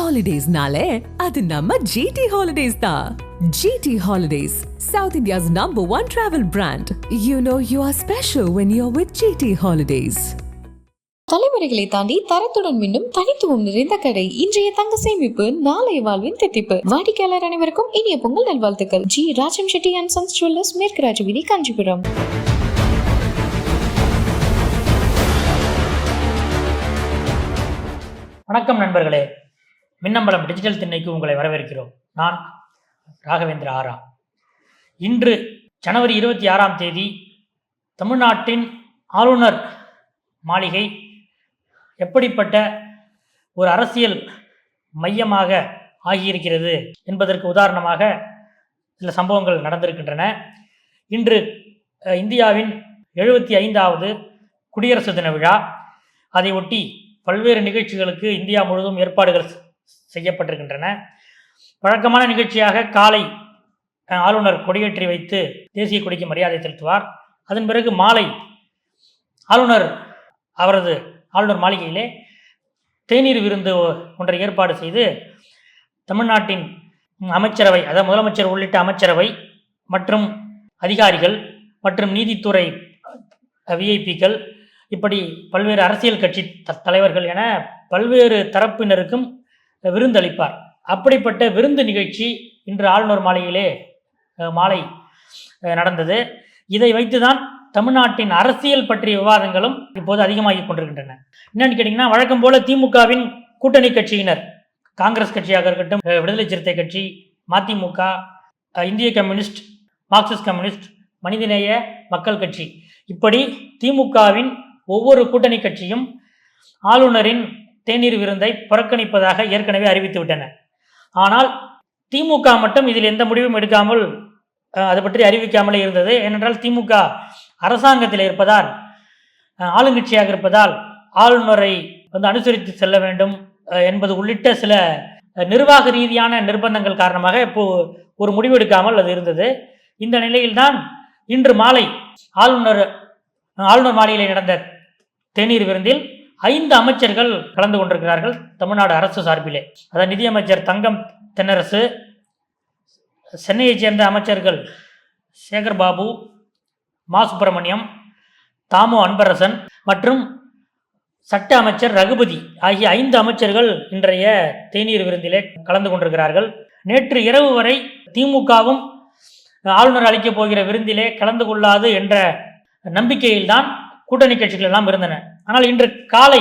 ஹாலிடேஸ்னாலே அது நம்ம GT ஹாலிடேஸ் தான். GT holidays, South India's #1 travel brand. You know you are special when you're with GT holidays. தலைமுறைகளை தாண்டி தரத்துடன் மீண்டும் தனித்துவம் நிறைந்த கடை. இன்றைய தங்க சேமிப்பு நாளைய வாழ்வின் தித்திப்பு. வாடிக்கையாளர் அனைவருக்கும் இனிய பொங்கல் நல்வாழ்த்துக்கள். G Rajam Chetty and sons jewellers, மேற்கு ராஜவீதி, காஞ்சிபுரம். வணக்கம் நண்பர்களே, மின்னம்பலம் டிஜிட்டல் திண்ணைக்கு உங்களை வரவேற்கிறோம். நான் ராகவேந்திர ஆரா. இன்று ஜனவரி 26 தமிழ்நாட்டின் ஆளுநர் மாளிகை எப்படிப்பட்ட ஒரு அரசியல் மையமாக ஆகியிருக்கிறது என்பதற்கு உதாரணமாக சில சம்பவங்கள் நடந்திருக்கின்றன. இன்று இந்தியாவின் 75வது குடியரசு தின விழா. அதை ஒட்டி பல்வேறு நிகழ்ச்சிகளுக்கு இந்தியா முழுவதும் ஏற்பாடுகள் செய்யப்பட்டிருக்கின்றன. வழக்கமான நிகழ்ச்சியாக காலை ஆளுநர் கொடியேற்றி வைத்து தேசிய கொடிக்கு மரியாதை செலுத்துவார். அதன் பிறகு மாலை ஆளுநர் அவரது ஆளுநர் மாளிகையிலே தேநீர் விருந்து ஒன்றை ஏற்பாடு செய்து தமிழ்நாட்டின் அமைச்சரவை, அதாவது முதலமைச்சர் உள்ளிட்ட அமைச்சரவை மற்றும் அதிகாரிகள் மற்றும் நீதித்துறை விஐபிக்கள், இப்படி பல்வேறு அரசியல் கட்சி தலைவர்கள் என பல்வேறு தரப்பினருக்கும் விருந்தளிப்பார். அப்படிப்பட்ட விருந்து நிகழ்ச்சி இன்று ஆளுநர் மாளிகையிலே மாலை நடந்தது. இதை வைத்துதான் தமிழ்நாட்டின் அரசியல் பற்றிய விவாதங்களும் இப்போது அதிகமாகி கொண்டிருக்கின்றன. என்னன்னு கேட்டிங்கன்னா, வழக்கம் போல திமுகவின் கூட்டணி கட்சியினர், காங்கிரஸ் கட்சியாக இருக்கட்டும், விடுதலை சிறுத்தை கட்சி, மதிமுக, இந்திய கம்யூனிஸ்ட், மார்க்சிஸ்ட் கம்யூனிஸ்ட், மனிதநேய மக்கள் கட்சி, இப்படி திமுகவின் ஒவ்வொரு கூட்டணி கட்சியும் ஆளுநரின் தேநீர் விருந்தை புறக்கணிப்பதாக ஏற்கனவே அறிவித்து விட்டன. ஆனால் திமுக மட்டும் இதில் எந்த முடிவும் எடுக்காமல், அது பற்றி அறிவிக்காமலே இருந்தது. ஏனென்றால் திமுக அரசாங்கத்தில் இருப்பதால், ஆளுங்கட்சியாக இருப்பதால் ஆளுநரை அனுசரித்து செல்ல வேண்டும் என்பது உள்ளிட்ட சில நிர்வாக ரீதியான நிர்பந்தங்கள் காரணமாக இப்போ ஒரு முடிவு எடுக்காமல் அது இருந்தது. இந்த நிலையில்தான் இன்று மாலை ஆளுநர் மாளிகையில் நடந்த தேநீர் விருந்தில் 5 அமைச்சர்கள் கலந்து கொண்டிருக்கிறார்கள் தமிழ்நாடு அரசு சார்பிலே. அதாவது நிதியமைச்சர் தங்கம் தென்னரசு, சென்னையைச் சேர்ந்த அமைச்சர்கள் சேகர் பாபு, மா சுப்பிரமணியம், தாமோ அன்பரசன் மற்றும் சட்ட அமைச்சர் ரகுபதி ஆகிய 5 அமைச்சர்கள் இன்றைய தேநீர் விருந்திலே கலந்து கொண்டிருக்கிறார்கள். நேற்று இரவு வரை திமுகவும் ஆளுநர் அளிக்கப் போகிற விருந்திலே கலந்து கொள்ளாது என்ற நம்பிக்கையில்தான் கூட்டணி கட்சிகள் எல்லாம் இருந்தன. ஆனால் இன்று காலை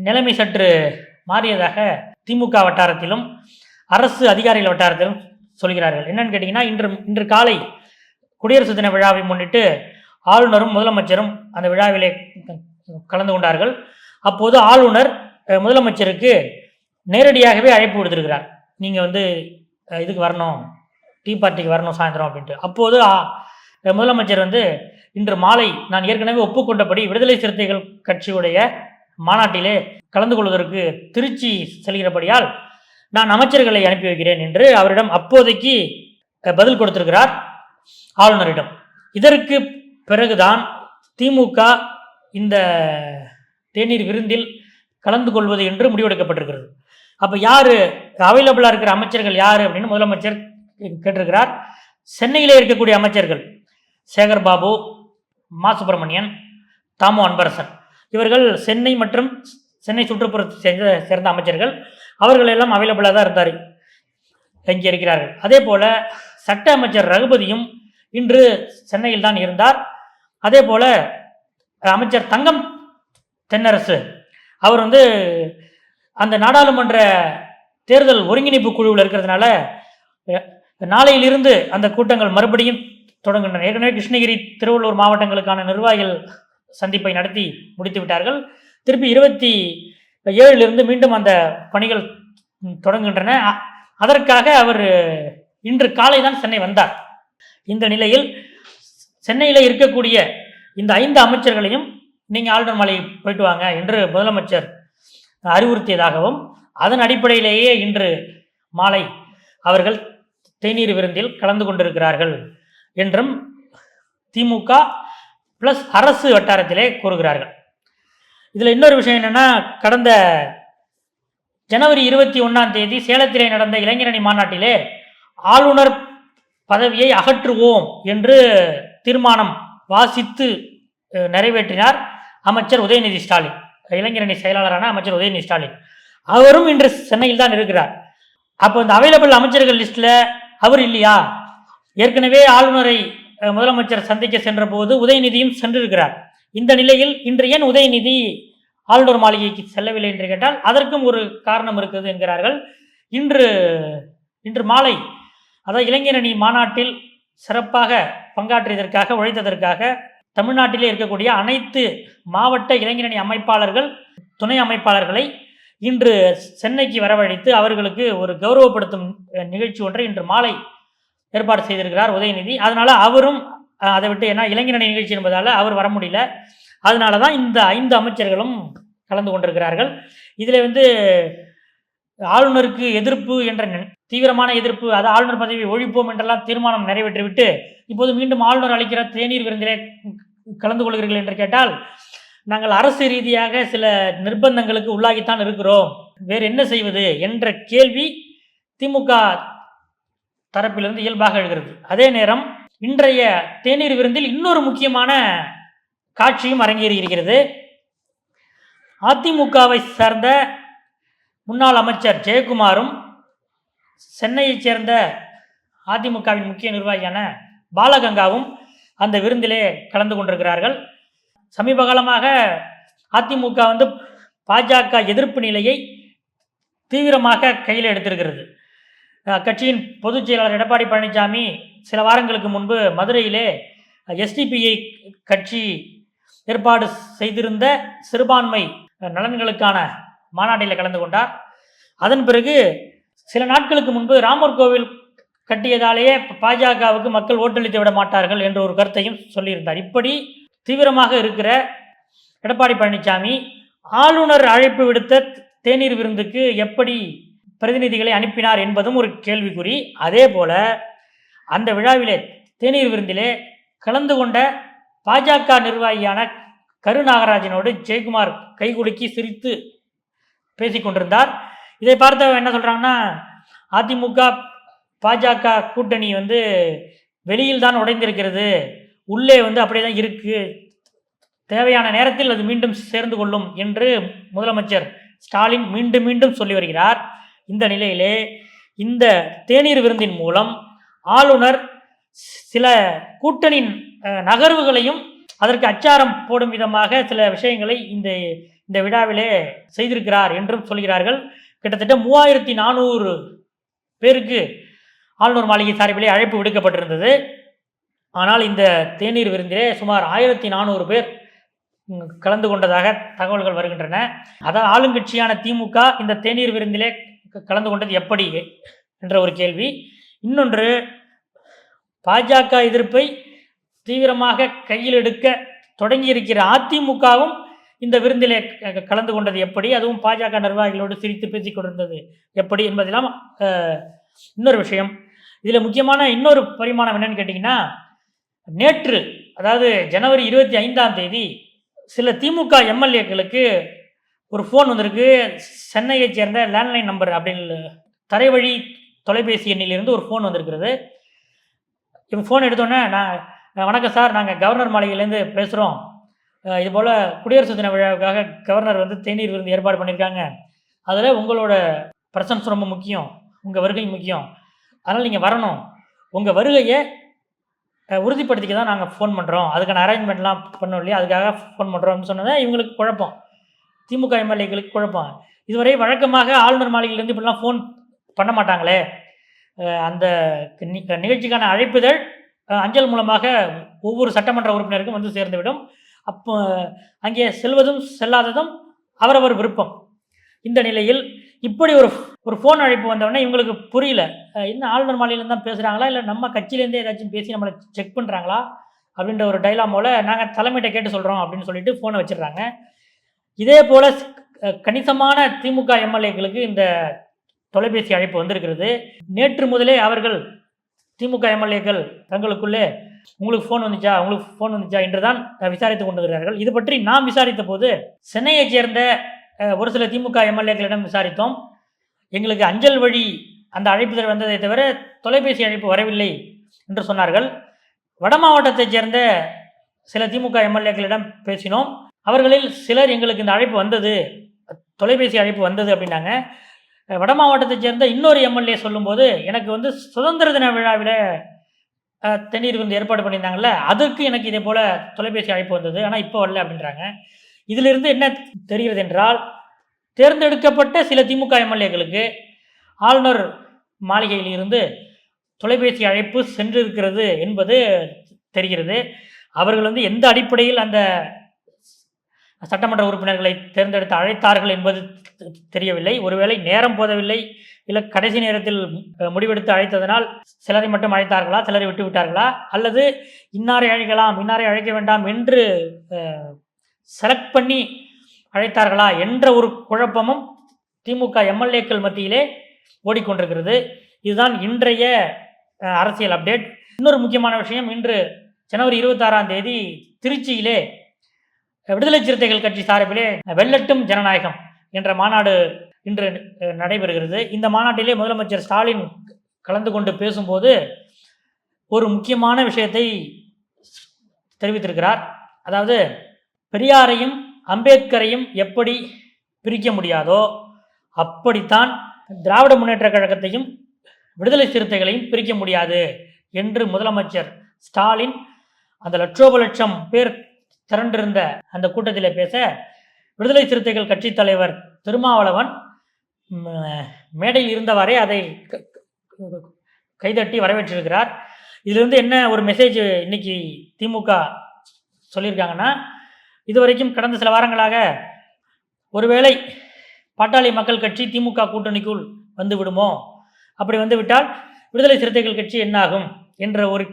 நிலைமை சற்று மாறியதாக திமுக வட்டாரத்திலும் அரசு அதிகாரிகள் வட்டாரத்திலும் சொல்கிறார்கள். என்னன்னு கேட்டிங்கன்னா, இன்று காலை குடியரசு தின விழாவை முன்னிட்டு ஆளுநரும் முதலமைச்சரும் அந்த விழாவிலே கலந்து கொண்டார்கள். அப்போது ஆளுநர் முதலமைச்சருக்கு நேரடியாகவே அழைப்பு விடுத்திருக்கிறார். நீங்கள் இதுக்கு வரணும், டீ பார்ட்டிக்கு வரணும் சாயந்தரம் அப்படின்ட்டு. அப்போது முதலமைச்சர் இன்று மாலை நான் ஏற்கனவே ஒப்புக்கொண்டபடி விடுதலை சிறுத்தைகள் கட்சியுடைய மாநாட்டிலே கலந்து கொள்வதற்கு திருச்சி செல்கிறபடியால் நான் அமைச்சர்களை அனுப்பி வைக்கிறேன் என்று அவரிடம் அப்போதைக்கு பதில் கொடுத்திருக்கிறார் ஆளுநரிடம். இதற்கு பிறகுதான் திமுக இந்த தேநீர் விருந்தில் கலந்து கொள்வது என்று முடிவெடுக்கப்பட்டிருக்கிறது. அப்போ யார் அவைலபிளாக இருக்கிற அமைச்சர்கள் யார் அப்படின்னு முதலமைச்சர் கேட்டிருக்கிறார். சென்னையிலே இருக்கக்கூடிய அமைச்சர்கள் சேகர் பாபு, மா சுப்பிரமணியன், தாமோ அன்பரசன், இவர்கள் சென்னை மற்றும் சென்னை சுற்றுப்புறத்தை சேர்ந்த அமைச்சர்கள். அவர்கள் எல்லாம் அவைலபிளாக தான் இருந்தார், இங்கே இருக்கிறார்கள். அதே போல சட்ட அமைச்சர் ரகுபதியும் இன்று சென்னையில் தான் இருந்தார். அதே போல அமைச்சர் தங்கம் தென்னரசு அவர் அந்த நாடாளுமன்ற தேர்தல் ஒருங்கிணைப்பு குழுவில் இருக்கிறதுனால நாளையிலிருந்து அந்த கூட்டங்கள் மறுபடியும் தொடங்குகின்றன. ஏற்கனவே கிருஷ்ணகிரி, திருவள்ளூர் மாவட்டங்களுக்கான நிர்வாகிகள் சந்திப்பை நடத்தி முடித்து விட்டார்கள். திருப்பி 27 மீண்டும் அந்த பணிகள் தொடங்குகின்றன. அதற்காக அவர் இன்று காலை தான் சென்னை வந்தார். இந்த நிலையில் சென்னையில் இருக்கக்கூடிய இந்த 5 அமைச்சர்களையும் நீங்கள் ஆளுநர் மாளிகை போயிட்டு வாங்க என்று முதலமைச்சர் அறிவுறுத்தியதாகவும், அதன் அடிப்படையிலேயே இன்று மாலை அவர்கள் தேநீர் விருந்தில் கலந்து கொண்டிருக்கிறார்கள் என்றும் திமுக பிளஸ் அரசு வட்டாரத்திலே கூறுகிறார்கள். இதில் இன்னொரு விஷயம் என்னென்னா, கடந்த ஜனவரி 21 சேலத்திலே நடந்த இளைஞரணி மாநாட்டிலே ஆளுநர் பதவியை அகற்றுவோம் என்று தீர்மானம் வாசித்து நிறைவேற்றினார் அமைச்சர் உதயநிதி ஸ்டாலின். இளைஞரணி செயலாளரான அமைச்சர் உதயநிதி ஸ்டாலின் அவரும் இன்று சென்னையில் தான் இருக்கிறார். அப்போ இந்த அவைலபிள் அமைச்சர்கள் லிஸ்ட்ல அவர் இல்லையா? ஏற்கனவே ஆளுநரை முதலமைச்சர் சந்திக்க சென்ற போது உதயநிதியும் சென்றிருக்கிறார். இந்த நிலையில் இன்று ஏன் உதயநிதி ஆளுநர் மாளிகைக்கு செல்லவில்லை என்று கேட்டால் அதற்கும் ஒரு காரணம் இருக்குது என்கிறார்கள். இன்று மாலை அதாவது இளைஞரணி மாநாட்டில் சிறப்பாக பங்காற்றியதற்காக உழைத்ததற்காக தமிழ்நாட்டிலே இருக்கக்கூடிய அனைத்து மாவட்ட இளைஞரணி அமைப்பாளர்கள் துணை அமைப்பாளர்களை இன்று சென்னைக்கு வரவழைத்து அவர்களுக்கு ஒரு கௌரவப்படுத்தும் நிகழ்ச்சி ஒன்றை இன்று மாலை ஏற்பாடு செய்திருக்கிறார் உதயநிதி. அதனால அவரும் அதை விட்டு, ஏன்னா இளைஞரணி நிகழ்ச்சி என்பதால் அவர் வர முடியல. அதனால தான் இந்த 5 அமைச்சர்களும் கலந்து கொண்டிருக்கிறார்கள். இதில் ஆளுநருக்கு எதிர்ப்பு என்ற தீவிரமான எதிர்ப்பு, அது ஆளுநர் பதவியை ஒழிப்போம் என்றெல்லாம் தீர்மானம் நிறைவேற்றிவிட்டு இப்போது மீண்டும் ஆளுநர் அளிக்கிற தேநீர் விருந்திலே கலந்து கொள்கிறீர்கள் என்று கேட்டால், நாங்கள் அரசு ரீதியாக சில நிர்பந்தங்களுக்கு உள்ளாகித்தான் இருக்கிறோம், வேறு என்ன செய்வது என்ற கேள்வி திமுக தரப்பிலிருந்து இயல்பாக எழுகிறது. அதே நேரம் இன்றைய தேநீர் விருந்தில் இன்னொரு முக்கியமான காட்சியும் அரங்கேறியிருக்கிறது. அதிமுகவை சார்ந்த முன்னாள் அமைச்சர் ஜெயக்குமாரும் சென்னையைச் சேர்ந்த அதிமுகவின் முக்கிய நிர்வாகியான பாலகங்காவும் அந்த விருந்திலே கலந்து கொண்டிருக்கிறார்கள். சமீப காலமாக அதிமுக பாஜக எதிர்ப்பு நிலையை தீவிரமாக கையில் எடுத்திருக்கிறது. கட்சியின் பொதுச் செயலாளர் எடப்பாடி பழனிசாமி சில வாரங்களுக்கு முன்பு மதுரையிலே எஸ்டிபிஐ கட்சி ஏற்பாடு செய்திருந்த சிறுபான்மை நலன்களுக்கான மாநாட்டில் கலந்து கொண்டார். அதன் பிறகு சில நாட்களுக்கு முன்பு ராமர் கோவில் கட்டியதாலேயே பாஜகவுக்கு மக்கள் ஓட்டளித்து விட மாட்டார்கள் என்ற ஒரு கருத்தையும் சொல்லியிருந்தார். இப்படி தீவிரமாக இருக்கிற எடப்பாடி பழனிசாமி ஆளுநர் அழைப்பு விடுத்த தேநீர் விருந்துக்கு எப்படி பிரதிநிதிகளை அனுப்பினார் என்பதும் ஒரு கேள்விக்குறி. அதே போல அந்த விழாவிலே தேநீர் விருந்திலே கலந்து கொண்ட பாஜக நிர்வாகியான கருநாகராஜனோடு ஜெயக்குமார் கைகுலுக்கி சிரித்து பேசிக்கொண்டிருந்தார். இதை பார்த்தவங்க என்ன சொல்கிறாங்கன்னா, அதிமுக பாஜக கூட்டணி வெளியில் தான் உடைந்திருக்கிறது, உள்ளே அப்படியே தான் இருக்குது, தேவையான நேரத்தில் அது மீண்டும் சேர்ந்து கொள்ளும் என்று முதலமைச்சர் ஸ்டாலின் மீண்டும் மீண்டும் சொல்லி வருகிறார். இந்த நிலையிலே இந்த தேநீர் விருந்தின் மூலம் ஆளுநர் சில கூட்டணி நகர்வுகளையும் அதற்கு அச்சாரம் போடும் விதமாக சில விஷயங்களை இந்த விழாவிலே செய்திருக்கிறார் என்றும் சொல்கிறார்கள். கிட்டத்தட்ட 3400 பேருக்கு ஆளுநர் மாளிகை சார்பிலே அழைப்பு விடுக்கப்பட்டிருந்தது. ஆனால் இந்த தேநீர் விருந்திலே சுமார் 1400 பேர் கலந்து கொண்டதாக தகவல்கள் வருகின்றன. அதாவது ஆளுங்கட்சியான திமுக இந்த தேநீர் விருந்திலே கலந்து கொண்டது எப்படி என்ற ஒரு கேள்வி. இன்னொன்று, பாஜக எதிர்ப்பை தீவிரமாக கையில் எடுக்க தொடங்கியிருக்கிற அதிமுகவும் இந்த விருந்திலே கலந்து கொண்டது எப்படி, அதுவும் பாஜக நிர்வாகிகளோடு சிரித்து பேசிக் கொண்டிருந்தது எப்படி என்பதெல்லாம் இன்னொரு விஷயம். இதில் முக்கியமான இன்னொரு பரிமாணம் என்னன்னு கேட்டிங்கன்னா, நேற்று அதாவது ஜனவரி 25 சில திமுக எம்எல்ஏக்களுக்கு ஒரு ஃபோன் வந்திருக்கு. சென்னையைச் சேர்ந்த லேண்ட்லைன் நம்பர் அப்படின்னு தரைவழி தொலைபேசி எண்ணிலிருந்து ஒரு ஃபோன் வந்திருக்கிறது. இப்போ ஃபோன் எடுத்தோன்னே, வணக்கம் சார், நாங்கள் கவர்னர் மாளிகையிலேருந்து பேசுகிறோம், இதுபோல் குடியரசு தின விழாவுக்காக கவர்னர் தேநீர் விருந்து ஏற்பாடு பண்ணியிருக்காங்க, அதில் உங்களோட பிரசன்ஸ் ரொம்ப முக்கியம், உங்கள் வருகை முக்கியம், அதனால் நீங்கள் வரணும், உங்கள் வருகையை உறுதிப்படுத்திக்க தான் நாங்கள் ஃபோன் பண்ணுறோம், அதுக்கான அரேஞ்ச்மெண்ட்லாம் பண்ணோம் இல்லையா, அதுக்காக ஃபோன் பண்ணுறோம்னு சொன்னதை இவங்களுக்கு குழப்பம், திமுக எம்எல்ஏக்களுக்கு குழப்பம். இதுவரை வழக்கமாக ஆளுநர் மாளிகையிலேருந்து இப்படிலாம் ஃபோன் பண்ண மாட்டாங்களே, அந்த நிகழ்ச்சிக்கான அழைப்புதழ் அஞ்சல் மூலமாக ஒவ்வொரு சட்டமன்ற உறுப்பினருக்கும் சேர்ந்துவிடும். அப்போ அங்கே செல்வதும் செல்லாததும் அவரவர் விருப்பம். இந்த நிலையில் இப்படி ஒரு ஃபோன் அழைப்பு வந்தவுடனே இவங்களுக்கு புரியல, இன்னும் ஆளுநர் மாளிகையிலேருந்து தான் பேசுகிறாங்களா, இல்லை நம்ம கட்சியிலேருந்தே ஏதாச்சும் பேசி நம்மளை செக் பண்ணுறாங்களா அப்படின்ற ஒரு டைலாமோல நாங்கள் தலைமையிட்ட கேட்டு சொல்கிறோம் அப்படின்னு சொல்லிட்டு ஃபோனை வச்சிடுறாங்க. இதே போல் கணிசமான திமுக எம்எல்ஏக்களுக்கு இந்த தொலைபேசி அழைப்பு வந்திருக்கிறது. நேற்று முதலே அவர்கள் திமுக எம்எல்ஏக்கள் தங்களுக்குள்ளே உங்களுக்கு ஃபோன் வந்துச்சா என்றுதான் விசாரித்து கொண்டிருக்கிறார்கள். இது பற்றி நாம் விசாரித்த போது சென்னையைச் சேர்ந்த ஒரு சில திமுக எம்எல்ஏக்களிடம் விசாரித்தோம். எங்களுக்கு அஞ்சல் வழி அந்த அழைப்புதல் வந்ததை தவிர தொலைபேசி அழைப்பு வரவில்லை என்று சொன்னார்கள். வட மாவட்டத்தைச் சேர்ந்த சில திமுக எம்எல்ஏக்களிடம் பேசினோம். அவர்களில் சிலர் எங்களுக்கு இந்த அழைப்பு வந்தது, தொலைபேசி அழைப்பு வந்தது அப்படின்னாங்க. வட மாவட்டத்தைச் சேர்ந்த இன்னொரு எம்எல்ஏ சொல்லும்போது, எனக்கு சுதந்திர தின விழாவில் தண்ணீர் ஏற்பாடு பண்ணியிருந்தாங்கல்ல, அதுக்கு எனக்கு இதே போல் தொலைபேசி அழைப்பு வந்தது, ஆனால் இப்போ வரல அப்படின்றாங்க. இதிலிருந்து என்ன தெரிகிறது என்றால், தேர்ந்தெடுக்கப்பட்ட சில திமுக எம்எல்ஏக்களுக்கு ஆளுநர் மாளிகையில் இருந்து தொலைபேசி அழைப்பு சென்றிருக்கிறது என்பது தெரிகிறது. அவர்கள் எந்த அடிப்படையில் அந்த சட்டமன்ற உறுப்பினர்களை தேர்ந்தெடுத்து அழைத்தார்கள் என்பது தெரியவில்லை. ஒருவேளை நேரம் போதவில்லை, இல்லை கடைசி நேரத்தில் முடிவெடுத்து அழைத்ததனால் சிலரை மட்டும் அழைத்தார்களா, சிலரை விட்டு விட்டார்களா, அல்லது இன்னாரை அழைக்கலாம் இன்னாரை அழைக்க வேண்டாம் என்று செலக்ட் பண்ணி அழைத்தார்களா என்ற ஒரு குழப்பமும் திமுக எம்எல்ஏக்கள் மத்தியிலே ஓடிக்கொண்டிருக்கிறது. இதுதான் இன்றைய அரசியல் அப்டேட். இன்னொரு முக்கியமான விஷயம், இன்று ஜனவரி 26ஆம் தேதி திருச்சியிலே விடுதலை சிறுத்தைகள் கட்சி சார்பிலே வெல்லட்டும் ஜனநாயகம் என்ற மாநாடு இன்று நடைபெறுகிறது. இந்த மாநாட்டிலே முதலமைச்சர் ஸ்டாலின் கலந்து கொண்டு பேசும்போது ஒரு முக்கியமான விஷயத்தை தெரிவித்திருக்கிறார். அதாவது, பெரியாரையும் அம்பேத்கரையும் எப்படி பிரிக்க முடியாதோ அப்படித்தான் திராவிட முன்னேற்ற கழகத்தையும் விடுதலை சிறுத்தைகளையும் பிரிக்க முடியாது என்று முதலமைச்சர் ஸ்டாலின் அந்த லட்சோப பேர் திரண்டிருந்த அந்த கூட்டத்தில் பேச, விடுதலை சிறுத்தைகள் கட்சி தலைவர் திருமாவளவன் மேடையில் இருந்தவாறே அதை கைதட்டி வரவேற்றிருக்கிறார். இதிலிருந்து என்ன ஒரு மெசேஜ் இன்னைக்கு திமுக சொல்லியிருக்காங்கன்னா, இதுவரைக்கும் கடந்த சில வாரங்களாக ஒருவேளை பாட்டாளி மக்கள் கட்சி திமுக கூட்டணிக்குள் வந்து விடுமோ, அப்படி வந்து விட்டால் விடுதலை சிறுத்தைகள் கட்சி என்னாகும் என்ற ஒரு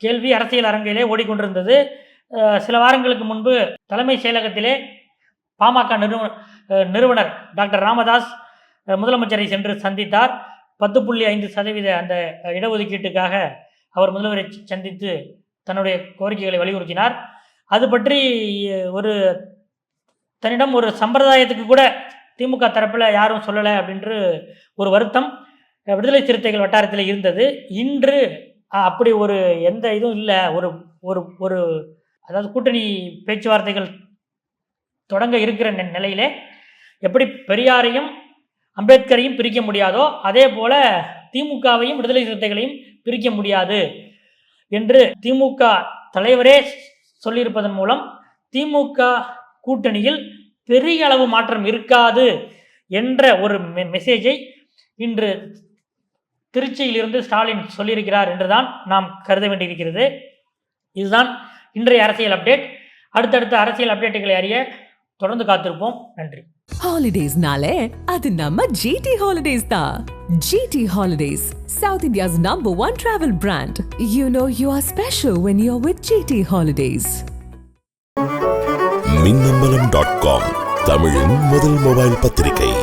கேள்வி அரசியல் அரங்கிலே ஓடிக்கொண்டிருந்தது. சில வாரங்களுக்கு முன்பு தலைமை செயலகத்திலே பாமக நிறுவனர் டாக்டர் ராமதாஸ் முதலமைச்சரை சென்று சந்தித்தார். 10.5% அந்த இடஒதுக்கீட்டுக்காக அவர் முதல்வரை சந்தித்து தன்னுடைய கோரிக்கைகளை வலியுறுத்தினார். அது பற்றி தன்னிடம் ஒரு சம்பிரதாயத்துக்கு கூட திமுக தரப்பில் யாரும் சொல்லலை அப்படின்று ஒரு வருத்தம் விடுதலை சிறுத்தைகள் வட்டாரத்தில் இருந்தது. இன்று அப்படி ஒரு எந்த இதுவும் இல்லை. ஒரு அதாவது கூட்டணி பேச்சுவார்த்தைகள் தொடங்க இருக்கிற நிலையிலே எப்படி பெரியாரையும் அம்பேத்கரையும் பிரிக்க முடியாதோ அதே போல திமுகவையும் விடுதலை சிறுத்தைகளையும் பிரிக்க முடியாது என்று திமுக தலைவரே சொல்லியிருப்பதன் மூலம் திமுக கூட்டணியில் பெரிய அளவு மாற்றம் இருக்காது என்ற ஒரு மெசேஜை இன்று திருச்சியிலிருந்து ஸ்டாலின் சொல்லியிருக்கிறார் என்றுதான் நாம் கருத வேண்டியிருக்கிறது. இதுதான் இன்றைய அரசியல் அப்டேட். அடுத்தடுத்த அரசியல் அப்டேட்டுகளை அறிய தொடர்ந்து காத்திருப்போம். நன்றி. ஹாலிடேஸ்னாலே அது நம்ம GT Holidays தான். GT Holidays, South India's #1 travel brand. You know you are special when you're with GT Holidays. மின்னம்பலம்.com, தமிழின் முதல் மொபைல் பத்திரிகை.